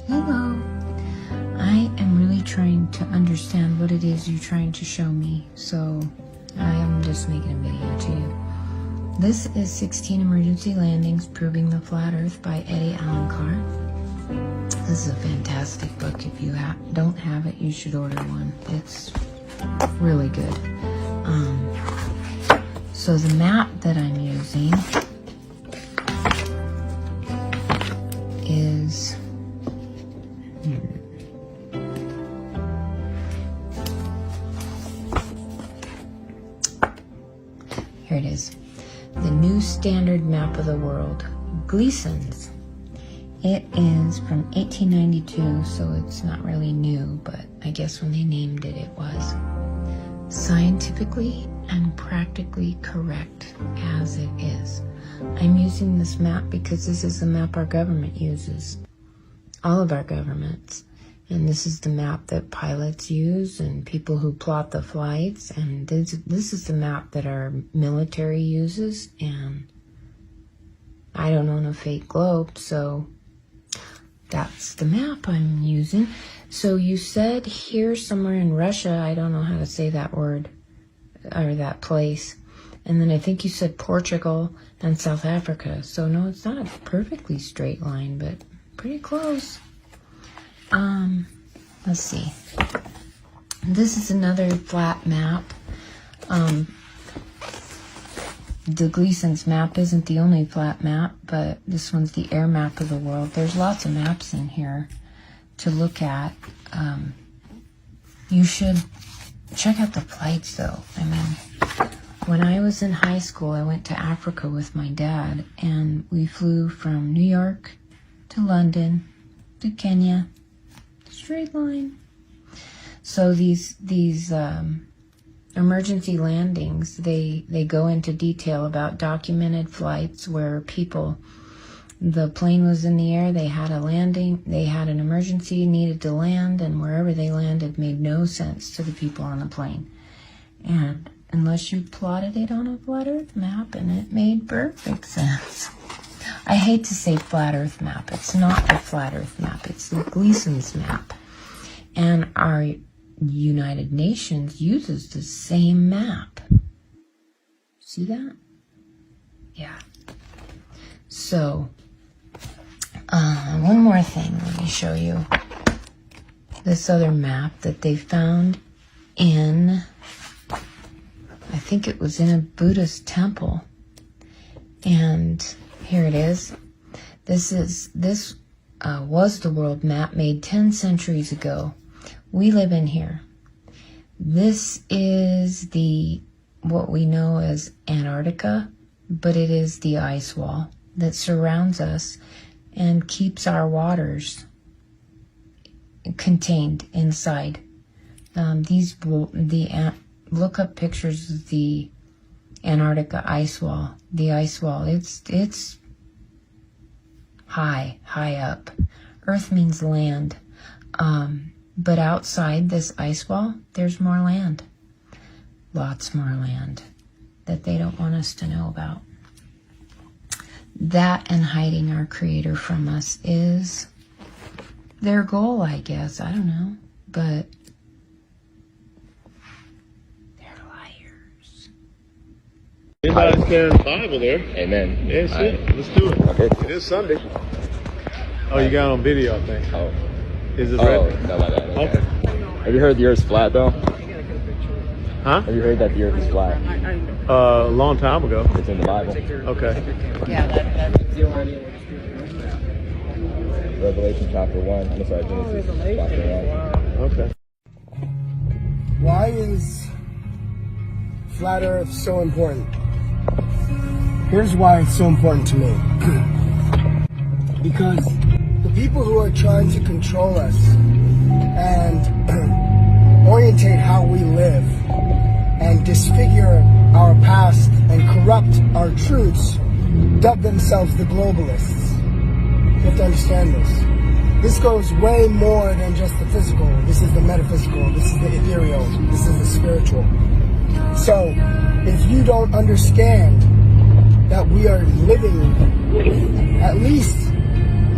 Hello. I am really trying to understand what it is you're trying to show me, so I am just making a video to you. This is 16 Emergency Landings Proving the Flat Earth by Amelia Earhart. This is a fantastic book. If you don't have it, you should order one. It's really good. So the map that I'm using is here it is. The New Standard Map of the World, Gleason's. It is from 1892, so it's not really new, but I guess when they named it, it was. Scientifically and practically correct as it is. I'm using this map because this is the map our government uses. All of our governments. And this is the map that pilots use and people who plot the flights. And this is the map that our military uses. And I don't own a fake globe, so that's the map I'm using. So you said here somewhere in Russia, I don't know how to say that word, or that place. And then I think you said Portugal and South Africa. So no, it's not a perfectly straight line, but pretty close. Let's see. This is another flat map. The Gleason's map isn't the only flat map, but this one's the air map of the world. There's lots of maps in here to look at. You should check out the flights, though. I mean, when I was in high school, I went to Africa with my dad, and we flew from New York to London to Kenya. Straight line. So these emergency landings, they go into detail about documented flights where the plane was in the air, they had a landing, they had an emergency, needed to land, and wherever they landed made no sense to the people on the plane. And unless you plotted it on a flat earth map, and it made perfect sense. I hate to say flat earth map. It's not the flat earth map. It's the Gleason's map. And our United Nations uses the same map. See that? Yeah. So, one more thing. Let me show you this other map that they found in, I think it was in a Buddhist temple. And here it is. This was the world map made 10 centuries ago. We live in here. This is what we know as Antarctica, but it is the ice wall that surrounds us and keeps our waters contained inside. Look up pictures of the Antarctica ice wall. The ice wall, it's high up. Earth means land. But outside this ice wall, there's more land. Lots more land that they don't want us to know about. That and hiding our Creator from us is their goal, I guess. I don't know. But they're liars. Anybody's carrying the Bible there. Amen. Yeah, shit. Let's do it. Okay. It is Sunday. Oh, you got it on video, I think. Oh. Is it Oh, red? no, my bad. Okay. Have you heard the Earth's flat, though? Huh? Have you heard that the Earth is flat? A long time ago. It's in the Bible. Okay. Yeah, that's Revelation chapter 1. I'm sorry, Genesis chapter 1. Okay. Why is flat Earth so important? Here's why it's so important to me. Because the people who are trying to control us and orientate how we live and disfigure our past and corrupt our truths dub themselves the globalists. You have to understand this. This goes way more than just the physical. This is the metaphysical. This is the ethereal. This is the spiritual. So, if you don't understand that we are living at least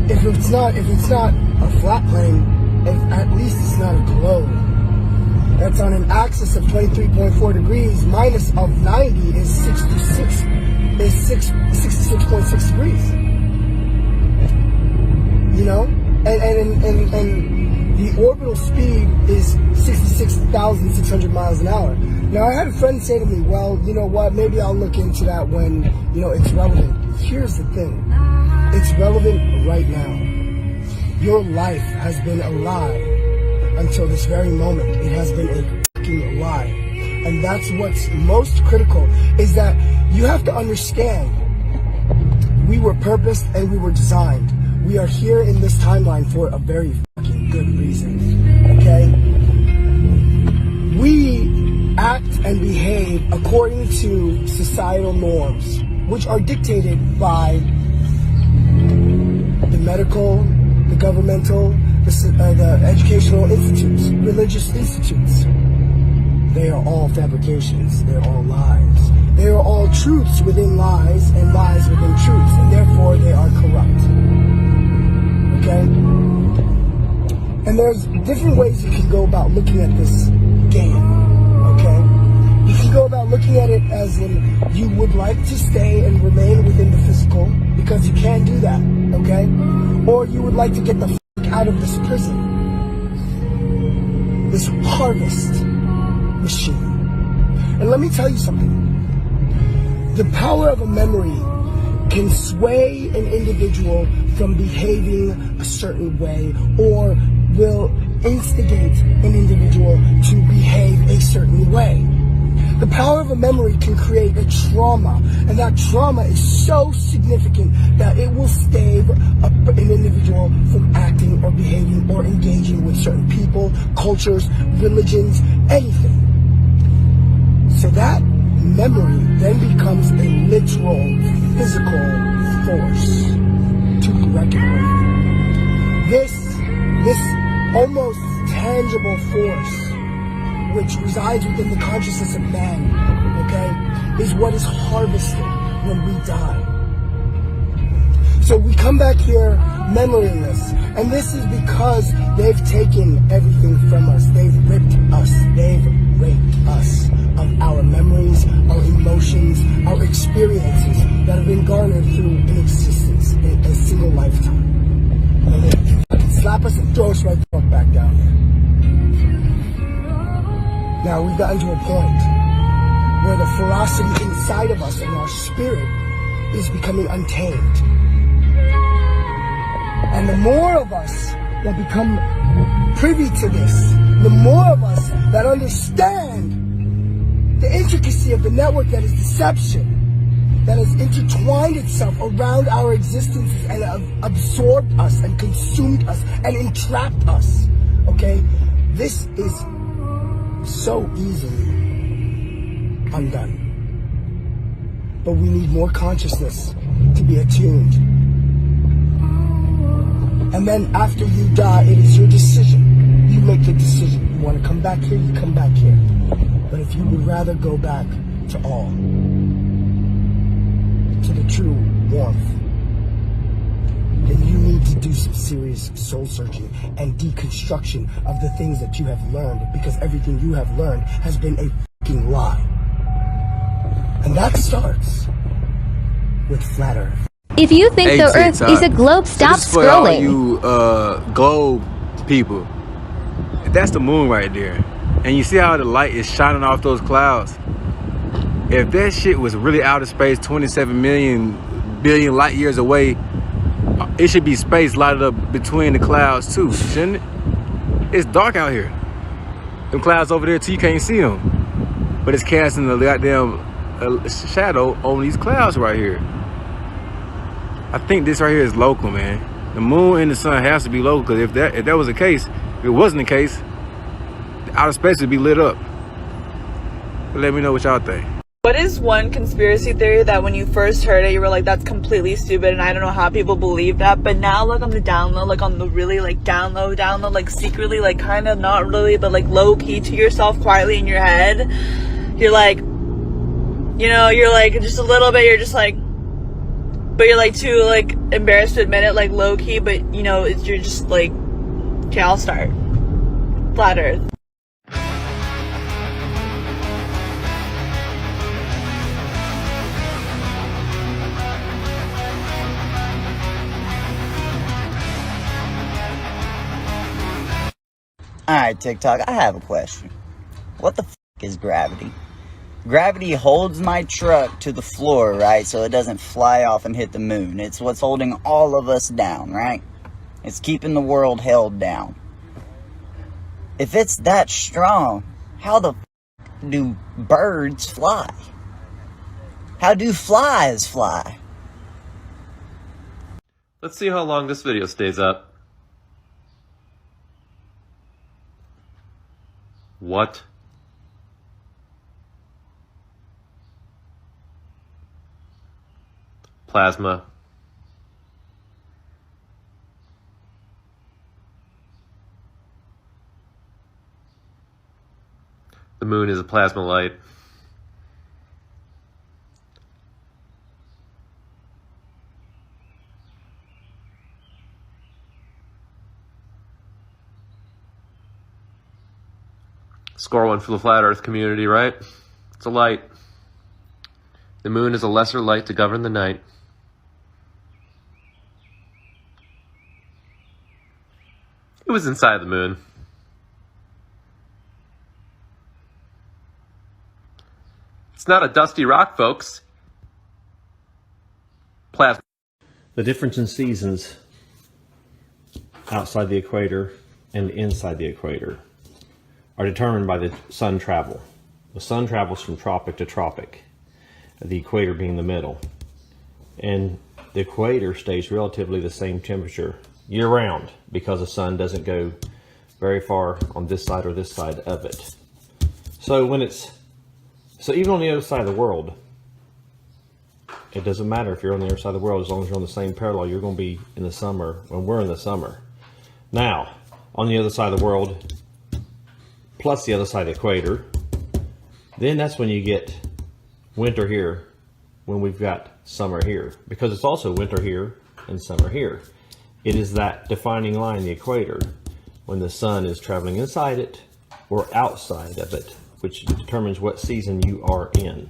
if it's not a flat plane, at least it's not a globe. That's on an axis of 23.4 degrees minus of 90 is 66.6 degrees. You know? And the orbital speed is 66,600 miles an hour. Now, I had a friend say to me, well, you know what, maybe I'll look into that when, you know, it's relevant. Here's the thing. It's relevant right now. Your life has been a lie until this very moment. It has been a fucking lie. And that's what's most critical, is that you have to understand we were purposed and we were designed. We are here in this timeline for a very fucking good reason, okay? We act and behave according to societal norms, which are dictated by the medical, the governmental, the educational institutes, religious institutes. They are all fabrications. They're all lies. They are all truths within lies and lies within truths, and therefore they are corrupt. Okay? And there's different ways you can go about looking at this game. Okay? You can go about looking at it as in you would like to stay and remain within the physical because you can't do that. Okay? Or you would like to get the fuck out of this prison. This harvest machine. And let me tell you something. The power of a memory can sway an individual from behaving a certain way, or will instigate an individual to behave a certain way. The power of a memory can create a trauma, and that trauma is so significant that it will stave an individual from acting or behaving or engaging with certain people, cultures, religions, anything. So that memory then becomes a literal, physical force to be reckoned with. This almost tangible force, which resides within the consciousness of man, okay, is what is harvested when we die. So we come back here memoryless, and this is because they've taken everything from us. They've ripped us. They've raped us of our memories, our emotions, our experiences that have been garnered through an existence in a single lifetime. And they fucking slap us and throw us right the fuck back down there. Now we've gotten to a point where the ferocity inside of us and our spirit is becoming untamed. And the more of us that become privy to this, the more of us that understand the intricacy of the network that is deception, that has intertwined itself around our existences and absorbed us and consumed us and entrapped us, okay? This is so easily undone. But we need more consciousness to be attuned. And then after you die, it is your decision. You make the decision. You want to come back here, you come back here. But if you would rather go back to all, to the true warmth, then you need to do some serious soul searching and deconstruction of the things that you have learned, because everything you have learned has been a fucking lie. And that starts with Flat Earth. If you think the Earth is a globe, stop scrolling. For all you globe people, that's the moon right there. And you see how the light is shining off those clouds? If that shit was really outer space, 27 billion light years away, it should be space lighted up between the clouds too, shouldn't it? It's dark out here. Them clouds over there too, you can't see them. But it's casting a goddamn shadow on these clouds right here. I think this right here is local, man. The moon and the sun has to be local, because if that was the case, if it wasn't the case, outer space would be lit up. But let me know what y'all think. What is one conspiracy theory that when you first heard it, you were like, that's completely stupid, and I don't know how people believe that, but now, like, on the down low, like, on the really, like, down low, like, secretly, like, kind of not really, but, like, low-key to yourself, quietly in your head, you're like, you know, you're like, just a little bit, you're just like, but you're like too like embarrassed to admit it, like low key, but you know, you're just like, okay, I'll start. Flat Earth. Alright, TikTok, I have a question. What the f*** is gravity? Gravity holds my truck to the floor, right, so it doesn't fly off and hit the moon. It's what's holding all of us down, right? It's keeping the world held down. If it's that strong, how the f*** do birds fly? How do flies fly? Let's see how long this video stays up. What? Plasma. The moon is a plasma light. Score one for the flat earth community, right? It's a light. The moon is a lesser light to govern the night. It was inside the moon. It's not a dusty rock, folks. Plasma. The difference in seasons outside the equator and inside the equator are determined by the sun travel. The sun travels from tropic to tropic, the equator being the middle. And the equator stays relatively the same temperature year round because the sun doesn't go very far on this side or this side of it. So even on the other side of the world, it doesn't matter if you're on the other side of the world, as long as you're on the same parallel, you're going to be in the summer when we're in the summer. Now, on the other side of the world, plus the other side of the equator, then that's when you get winter here when we've got summer here, because it's also winter here and summer here. It is that defining line, the equator, when the sun is traveling inside it or outside of it, which determines what season you are in.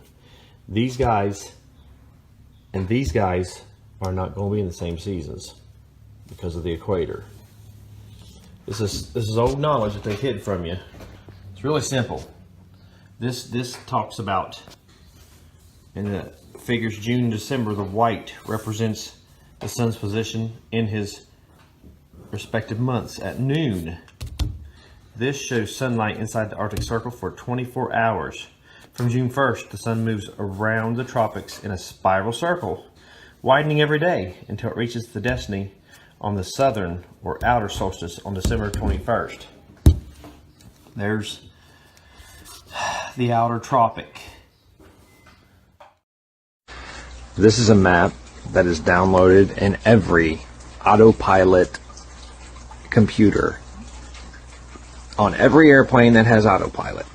These guys and these guys are not going to be in the same seasons because of the equator. This is old knowledge that they hid from you. It's really simple. This talks about, in the figures June, December, the white represents the sun's position in his respective months at noon. This shows sunlight inside the Arctic Circle for 24 hours. From June 1st, the sun moves around the tropics in a spiral circle, widening every day until it reaches the destiny on the southern or outer solstice on December 21st. There's the outer tropic. This is a map that is downloaded in every autopilot computer on every airplane that has autopilot.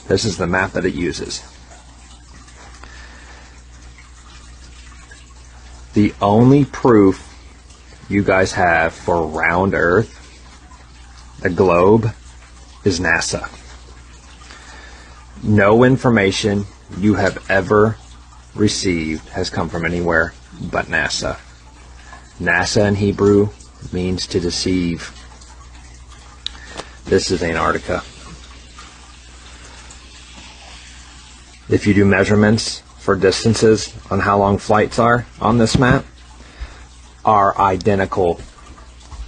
This is the map that it uses. The only proof you guys have for round Earth, the globe, is NASA. No information you have ever received has come from anywhere but NASA. NASA in Hebrew means to deceive. This is Antarctica. If you do measurements for distances on how long flights are on this map, are identical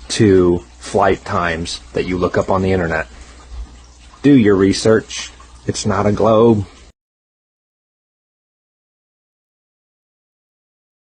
to flight times that you look up on the internet. Do your research. It's not a globe.